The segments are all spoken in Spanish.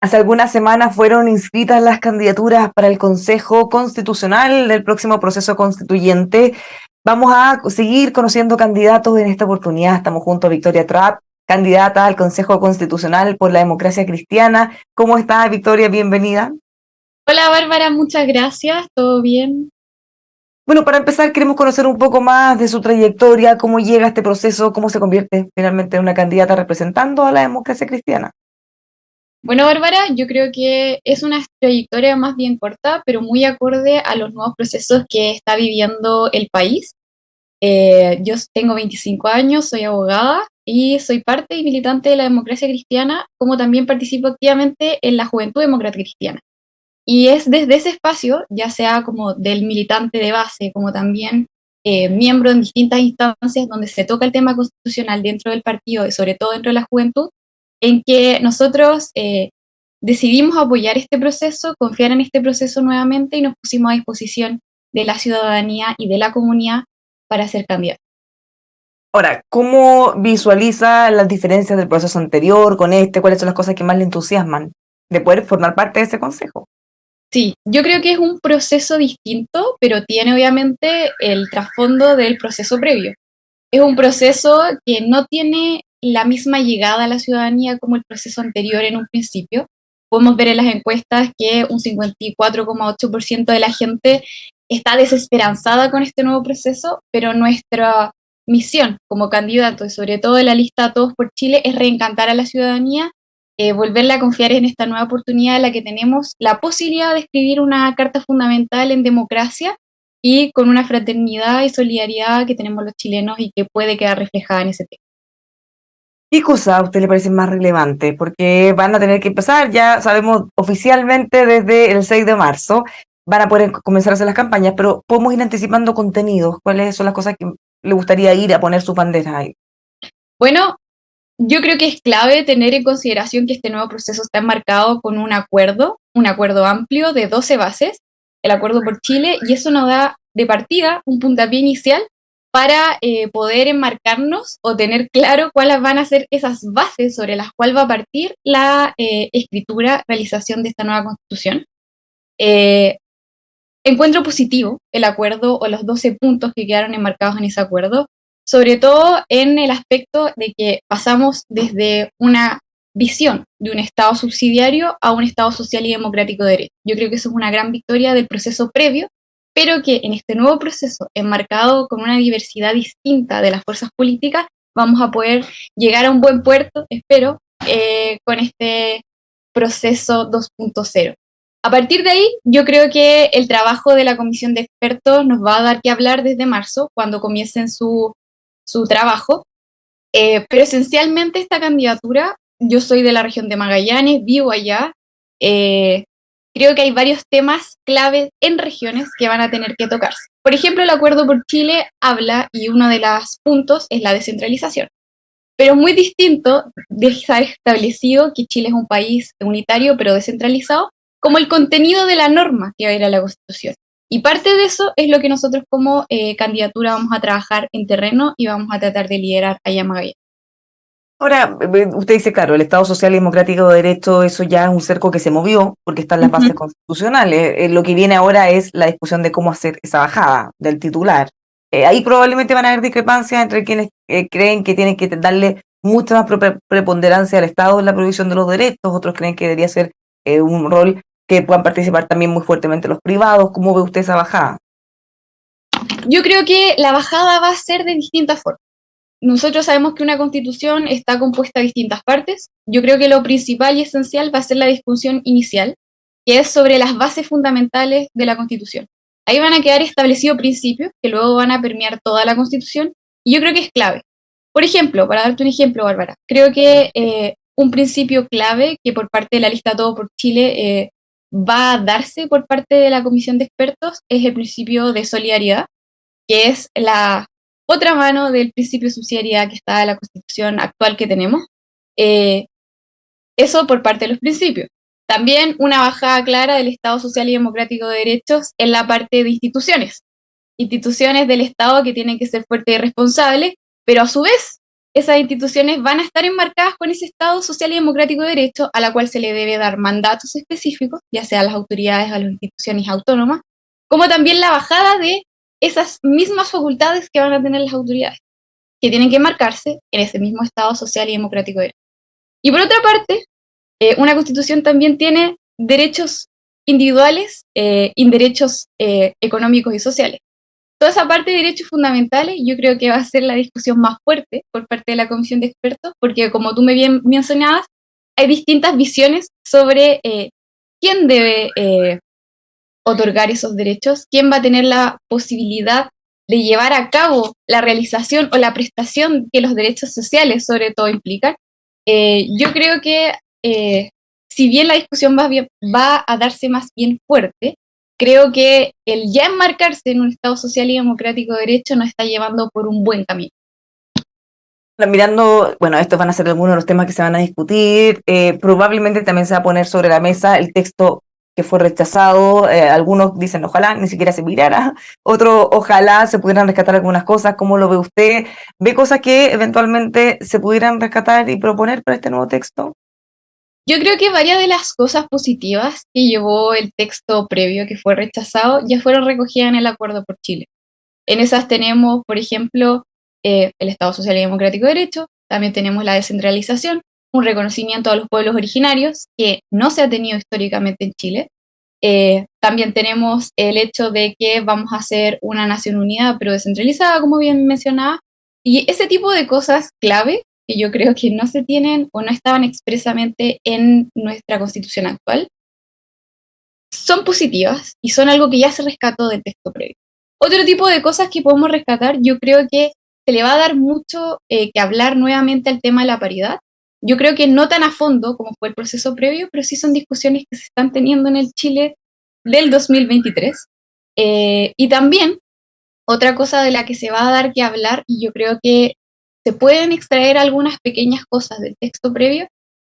Hace algunas semanas fueron inscritas las candidaturas para el Consejo Constitucional del próximo proceso constituyente. Vamos a seguir conociendo candidatos en esta oportunidad. Estamos junto a Victoria Trapp, candidata al Consejo Constitucional por la Democracia Cristiana. ¿Cómo está, Victoria? Bienvenida. Hola Bárbara, muchas gracias, ¿todo bien? Bueno, para empezar, queremos conocer un poco más de su trayectoria, cómo llega a este proceso, cómo se convierte finalmente en una candidata representando a la democracia cristiana. Bueno, Bárbara, yo creo que es una trayectoria más bien corta, pero muy acorde a los nuevos procesos que está viviendo el país. Yo tengo 25 años, soy abogada y soy parte y militante de la democracia cristiana, como también participo activamente en la Juventud Demócrata Cristiana. Y es desde ese espacio, ya sea como del militante de base, como también miembro en distintas instancias donde se toca el tema constitucional dentro del partido y sobre todo dentro de la juventud, en que nosotros decidimos apoyar este proceso, confiar en este proceso nuevamente y nos pusimos a disposición de la ciudadanía y de la comunidad para ser candidatos. Ahora, ¿cómo visualiza las diferencias del proceso anterior con este? ¿Cuáles son las cosas que más le entusiasman de poder formar parte de ese consejo? Sí, yo creo que es un proceso distinto, pero tiene obviamente el trasfondo del proceso previo. Es un proceso que no tiene la misma llegada a la ciudadanía como el proceso anterior en un principio. Podemos ver en las encuestas que un 54,8% de la gente está desesperanzada con este nuevo proceso, pero nuestra misión como candidato y sobre todo de la lista Todos por Chile es reencantar a la ciudadanía, volverla a confiar en esta nueva oportunidad en la que tenemos la posibilidad de escribir una carta fundamental en democracia y con una fraternidad y solidaridad que tenemos los chilenos y que puede quedar reflejada en ese tema. ¿Qué cosa a usted le parece más relevante? Porque van a tener que empezar, ya sabemos oficialmente desde el 6 de marzo, van a poder comenzar a hacer las campañas, pero podemos ir anticipando contenidos. ¿Cuáles son las cosas que le gustaría ir a poner sus banderas ahí? Bueno, yo creo que es clave tener en consideración que este nuevo proceso está enmarcado con un acuerdo amplio de 12 bases, el Acuerdo por Chile, y eso nos da de partida un puntapié inicial para poder enmarcarnos o tener claro cuáles van a ser esas bases sobre las cuales va a partir la escritura, realización de esta nueva constitución. Eh, Encuentro positivo el acuerdo o los 12 puntos que quedaron enmarcados en ese acuerdo, sobre todo en el aspecto de que pasamos desde una visión de un Estado subsidiario a un Estado social y democrático de derecho. Yo creo que eso es una gran victoria del proceso previo, pero que en este nuevo proceso, enmarcado con una diversidad distinta de las fuerzas políticas, vamos a poder llegar a un buen puerto, espero, con este proceso 2.0. A partir de ahí, yo creo que el trabajo de la comisión de expertos nos va a dar que hablar desde marzo, cuando comiencen su trabajo. Pero esencialmente esta candidatura, yo soy de la región de Magallanes, vivo allá. eh, Creo que hay varios temas clave en regiones que van a tener que tocarse. Por ejemplo, el Acuerdo por Chile habla, y uno de los puntos es la descentralización. Pero es muy distinto dejar establecido que Chile es un país unitario pero descentralizado, como el contenido de la norma que va a ir a la Constitución. Y parte de eso es lo que nosotros como candidatura vamos a trabajar en terreno y vamos a tratar de liderar allá en Magallanes. Ahora, usted dice, claro, el Estado Social y Democrático de Derecho, eso ya es un cerco que se movió porque están las bases Ujú. constitucionales. Lo que viene ahora es la discusión de cómo hacer esa bajada del titular. Ahí probablemente van a haber discrepancias entre quienes creen que tienen que darle mucha más preponderancia al Estado en la provisión de los derechos, otros creen que debería ser un rol que puedan participar también muy fuertemente los privados. ¿Cómo ve usted esa bajada? Yo creo que la bajada va a ser de distintas formas. Nosotros sabemos que una constitución está compuesta de distintas partes. Yo creo que lo principal y esencial va a ser la discusión inicial, que es sobre las bases fundamentales de la constitución. Ahí van a quedar establecidos principios que luego van a permear toda la constitución y yo creo que es clave. Por ejemplo, para darte un ejemplo, Bárbara, creo que un principio clave que por parte de la lista Todo por Chile va a darse por parte de la comisión de expertos es el principio de solidaridad, que es la otra mano del principio de subsidiariedad que está en la constitución actual que tenemos. Eh, Eso por parte de los principios. También una bajada clara del Estado social y democrático de derechos en la parte de instituciones. instituciones del Estado que tienen que ser fuertes y responsables, pero a su vez esas instituciones van a estar enmarcadas con ese Estado social y democrático de derecho a la cual se le debe dar mandatos específicos, ya sea a las autoridades, a las instituciones autónomas, como también la bajada de esas mismas facultades que van a tener las autoridades, que tienen que enmarcarse en ese mismo Estado social y democrático de derecho. Y por otra parte, una constitución también tiene derechos individuales y derechos económicos y sociales. Toda esa parte de derechos fundamentales yo creo que va a ser la discusión más fuerte por parte de la comisión de expertos, porque como tú me bien mencionabas, hay distintas visiones sobre quién debe otorgar esos derechos, quién va a tener la posibilidad de llevar a cabo la realización o la prestación que los derechos sociales sobre todo implican. Yo creo que si bien la discusión va a darse más bien fuerte, creo que el ya enmarcarse en un Estado social y democrático de derecho nos está llevando por un buen camino. Mirando, bueno, estos van a ser algunos de los temas que se van a discutir. Probablemente también se va a poner sobre la mesa el texto que fue rechazado. Algunos dicen ojalá ni siquiera se mirara, otros ojalá se pudieran rescatar algunas cosas. ¿Cómo lo ve usted? ¿Ve cosas que eventualmente se pudieran rescatar y proponer para este nuevo texto? Yo creo que varias de las cosas positivas que llevó el texto previo que fue rechazado ya fueron recogidas en el Acuerdo por Chile. En esas tenemos, por ejemplo, el Estado Social y Democrático de Derecho, también tenemos la descentralización, un reconocimiento a los pueblos originarios que no se ha tenido históricamente en Chile. También tenemos el hecho de que vamos a ser una nación unida pero descentralizada, como bien mencionaba, y ese tipo de cosas clave que yo creo que no se tienen o no estaban expresamente en nuestra constitución actual, son positivas y son algo que ya se rescató del texto previo. Otro tipo de cosas que podemos rescatar, yo creo que se le va a dar mucho que hablar nuevamente al tema de la paridad. Yo creo que no tan a fondo como fue el proceso previo, pero sí son discusiones que se están teniendo en el Chile del 2023. Y también otra cosa de la que se va a dar que hablar, y yo creo que se pueden extraer algunas pequeñas cosas del texto previo,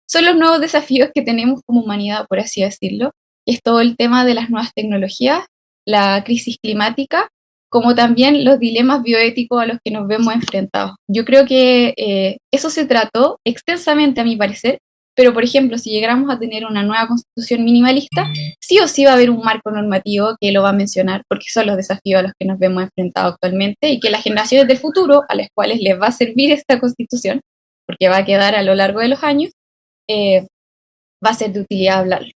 son los nuevos desafíos que tenemos como humanidad, por así decirlo, que es todo el tema de las nuevas tecnologías, la crisis climática, como también los dilemas bioéticos a los que nos vemos enfrentados. Yo creo que eso se trató extensamente, a mi parecer, pero por ejemplo, si llegáramos a tener una nueva constitución minimalista, sí o sí va a haber un marco normativo que lo va a mencionar, porque son los desafíos a los que nos vemos enfrentados actualmente y que las generaciones del futuro, a las cuales les va a servir esta constitución, porque va a quedar a lo largo de los años, va a ser de utilidad hablarlo.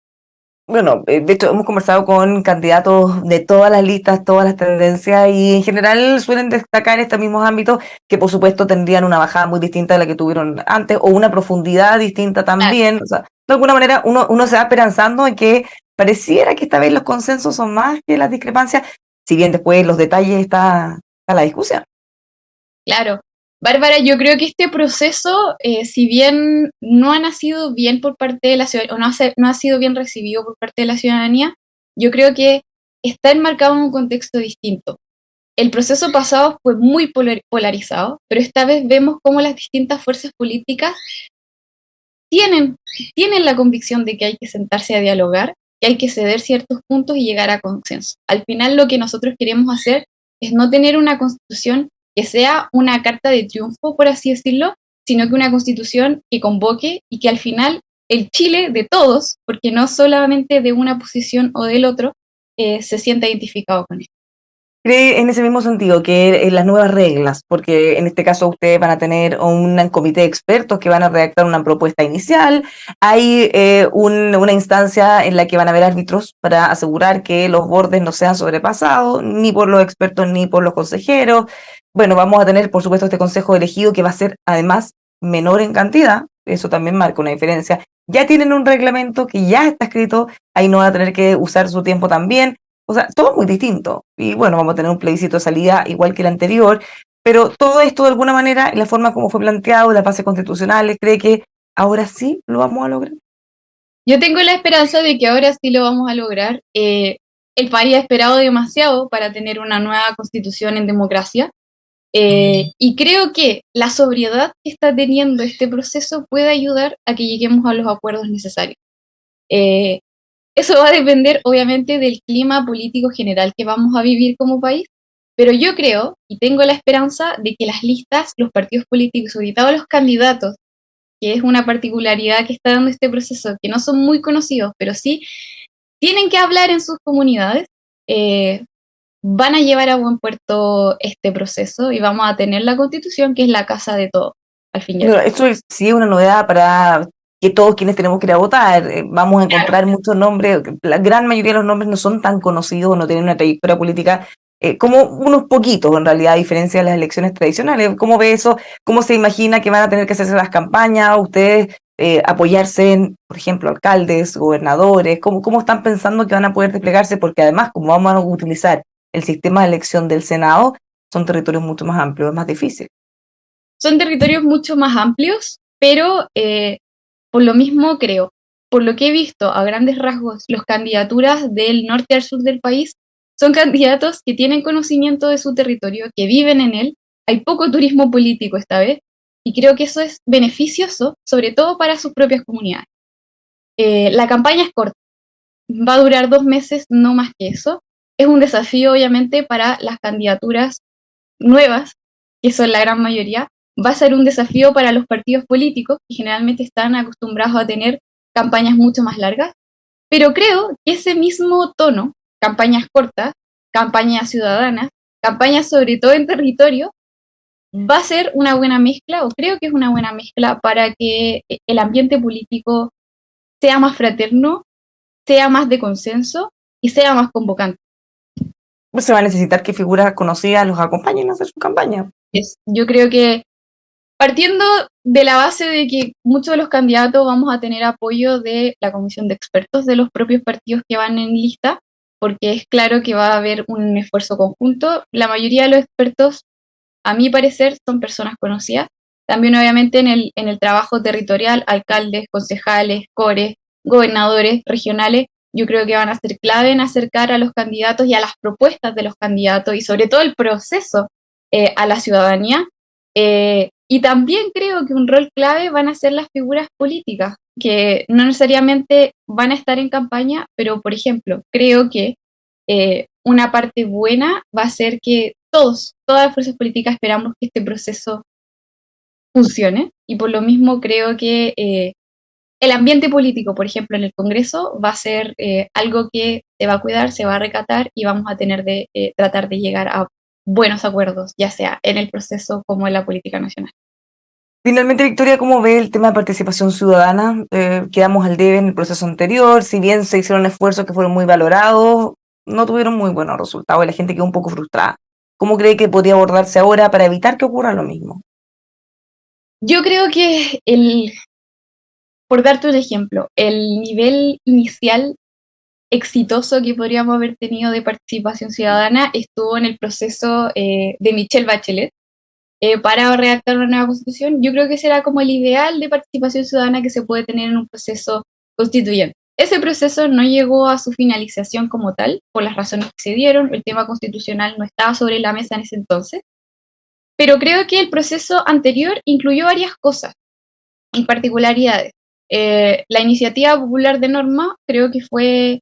Bueno, de hecho hemos conversado con candidatos de todas las listas, todas las tendencias y en general suelen destacar estos mismos ámbitos que por supuesto tendrían una bajada muy distinta de la que tuvieron antes o una profundidad distinta Claro. también. O sea, de alguna manera uno se va esperanzando en que pareciera que esta vez los consensos son más que las discrepancias, si bien después los detalles está la discusión. Claro. Bárbara, yo creo que este proceso, si bien no ha nacido bien por parte de la ciudadanía, o no ha sido bien recibido por parte de la ciudadanía, yo creo que está enmarcado en un contexto distinto. El proceso pasado fue muy polarizado, pero esta vez vemos cómo las distintas fuerzas políticas tienen, tienen la convicción de que hay que sentarse a dialogar, que hay que ceder ciertos puntos y llegar a consenso. Al final lo que nosotros queremos hacer es no tener una constitución que sea una carta de triunfo, por así decirlo, sino que una constitución que convoque y que al final el Chile de todos, porque no solamente de una posición o del otro, se sienta identificado con él. ¿Cree en ese mismo sentido que las nuevas reglas, porque en este caso ustedes van a tener un comité de expertos que van a redactar una propuesta inicial, hay una instancia en la que van a haber árbitros para asegurar que los bordes no sean sobrepasados, ni por los expertos ni por los consejeros? Bueno, vamos a tener por supuesto este consejo elegido que va a ser además menor en cantidad, eso también marca una diferencia. Ya tienen un reglamento que ya está escrito, ahí no van a tener que usar su tiempo también. O sea, todo muy distinto. Y bueno, vamos a tener un plebiscito de salida igual que el anterior, pero todo esto de alguna manera, en la forma como fue planteado, las bases constitucionales, ¿cree que ahora sí lo vamos a lograr? Yo tengo la esperanza de que ahora sí lo vamos a lograr. El país ha esperado demasiado para tener una nueva constitución en democracia. Y creo que la sobriedad que está teniendo este proceso puede ayudar a que lleguemos a los acuerdos necesarios. Eh, Eso va a depender, obviamente, del clima político general que vamos a vivir como país, Pero yo creo y tengo la esperanza de que las listas, los partidos políticos, sobre todo los candidatos, que es una particularidad que está dando este proceso, que no son muy conocidos, pero sí tienen que hablar en sus comunidades, van a llevar a buen puerto este proceso y vamos a tener la Constitución, que es la casa de todos, al fin y al Bueno, cabo. eso sí es una novedad para que todos quienes tenemos que ir a votar. Vamos a encontrar muchos nombres, la gran mayoría de los nombres no son tan conocidos, no tienen una trayectoria política, como unos poquitos en realidad, a diferencia de las elecciones tradicionales. ¿Cómo ve eso? ¿Cómo se imagina que van a tener que hacerse las campañas? ¿Ustedes apoyarse en, por ejemplo, alcaldes, gobernadores? ¿Cómo están pensando que van a poder desplegarse? Porque además, como vamos a utilizar el sistema de elección del Senado, son territorios mucho más amplios, es más difícil. Son territorios mucho más amplios, pero por lo mismo creo, por lo que he visto a grandes rasgos, las candidaturas del norte al sur del país son candidatos que tienen conocimiento de su territorio, que viven en él. Hay poco turismo político esta vez y creo que eso es beneficioso, sobre todo para sus propias comunidades. La campaña es corta, va a durar 2 meses, no más que eso. Es un desafío, obviamente, para las candidaturas nuevas, que son la gran mayoría. Va a ser un desafío para los partidos políticos, que generalmente están acostumbrados a tener campañas mucho más largas, pero creo que ese mismo tono, campañas cortas, campañas ciudadanas, campañas sobre todo en territorio, va a ser una buena mezcla, o creo que es una buena mezcla para que el ambiente político sea más fraterno, sea más de consenso y sea más convocante. Pues se va a necesitar que figuras conocidas los acompañen a hacer su campaña. Yo creo que partiendo de la base de que muchos de los candidatos vamos a tener apoyo de la comisión de expertos de los propios partidos que van en lista, porque es claro que va a haber un esfuerzo conjunto. La mayoría de los expertos, a mi parecer, son personas conocidas. También obviamente en el trabajo territorial, alcaldes, concejales, cores, gobernadores regionales, yo creo que van a ser clave en acercar a los candidatos y a las propuestas de los candidatos y sobre todo el proceso a la ciudadanía. Y también creo que un rol clave van a ser las figuras políticas, que no necesariamente van a estar en campaña, pero por ejemplo, creo que una parte buena va a ser que todas las fuerzas políticas esperamos que este proceso funcione y por lo mismo creo que el ambiente político, por ejemplo, en el Congreso va a ser algo que se va a cuidar, se va a recatar y vamos a tener de tratar de llegar a buenos acuerdos, ya sea en el proceso como en la política nacional. Finalmente, Victoria, ¿cómo ve el tema de participación ciudadana? Quedamos al debe en el proceso anterior, si bien se hicieron esfuerzos que fueron muy valorados, no tuvieron muy buenos resultados y la gente quedó un poco frustrada. ¿Cómo cree que podría abordarse ahora para evitar que ocurra lo mismo? Yo creo que por darte un ejemplo, el nivel inicial exitoso que podríamos haber tenido de participación ciudadana estuvo en el proceso de Michelle Bachelet para redactar una nueva constitución. Yo creo que será como el ideal de participación ciudadana que se puede tener en un proceso constituyente. Ese proceso no llegó a su finalización como tal, por las razones que se dieron, el tema constitucional no estaba sobre la mesa en ese entonces, pero creo que el proceso anterior incluyó varias cosas y particularidades. La iniciativa popular de norma creo que fue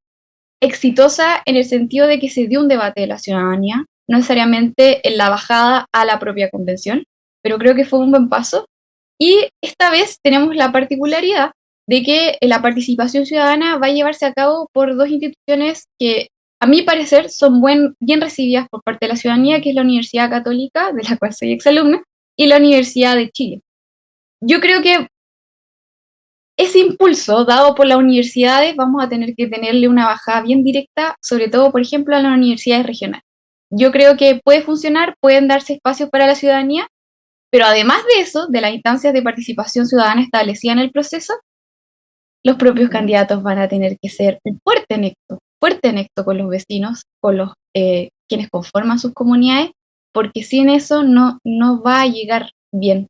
exitosa en el sentido de que se dio un debate de la ciudadanía, no necesariamente en la bajada a la propia convención, pero creo que fue un buen paso. Y esta vez tenemos la particularidad de que la participación ciudadana va a llevarse a cabo por dos instituciones que, a mi parecer, son bien recibidas por parte de la ciudadanía, que es la Universidad Católica, de la cual soy exalumna, y la Universidad de Chile. Yo creo que ese impulso dado por las universidades vamos a tener que tenerle una bajada bien directa, sobre todo, por ejemplo, a las universidades regionales. Yo creo que puede funcionar, pueden darse espacios para la ciudadanía, pero además de eso, de las instancias de participación ciudadana establecidas en el proceso, los propios candidatos van a tener que ser un fuerte nexo con los vecinos, con los quienes conforman sus comunidades, porque sin eso no va a llegar bien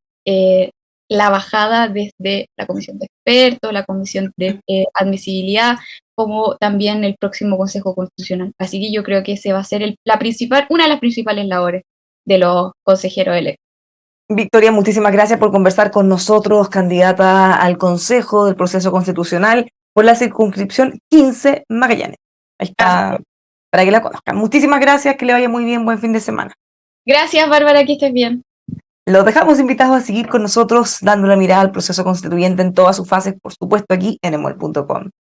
la bajada desde la comisión de expertos, la comisión de admisibilidad, como también el próximo Consejo Constitucional. Así que yo creo que ese va a ser una de las principales labores de los consejeros electos. Victoria, muchísimas gracias por conversar con nosotros, candidata al Consejo del Proceso Constitucional por la circunscripción 15 Magallanes. Ahí está para que la conozcan. Muchísimas gracias, que le vaya muy bien, buen fin de semana. Gracias, Bárbara, que estés bien. Los dejamos invitados a seguir con nosotros, dando la mirada al proceso constituyente en todas sus fases, por supuesto, aquí en emol.com.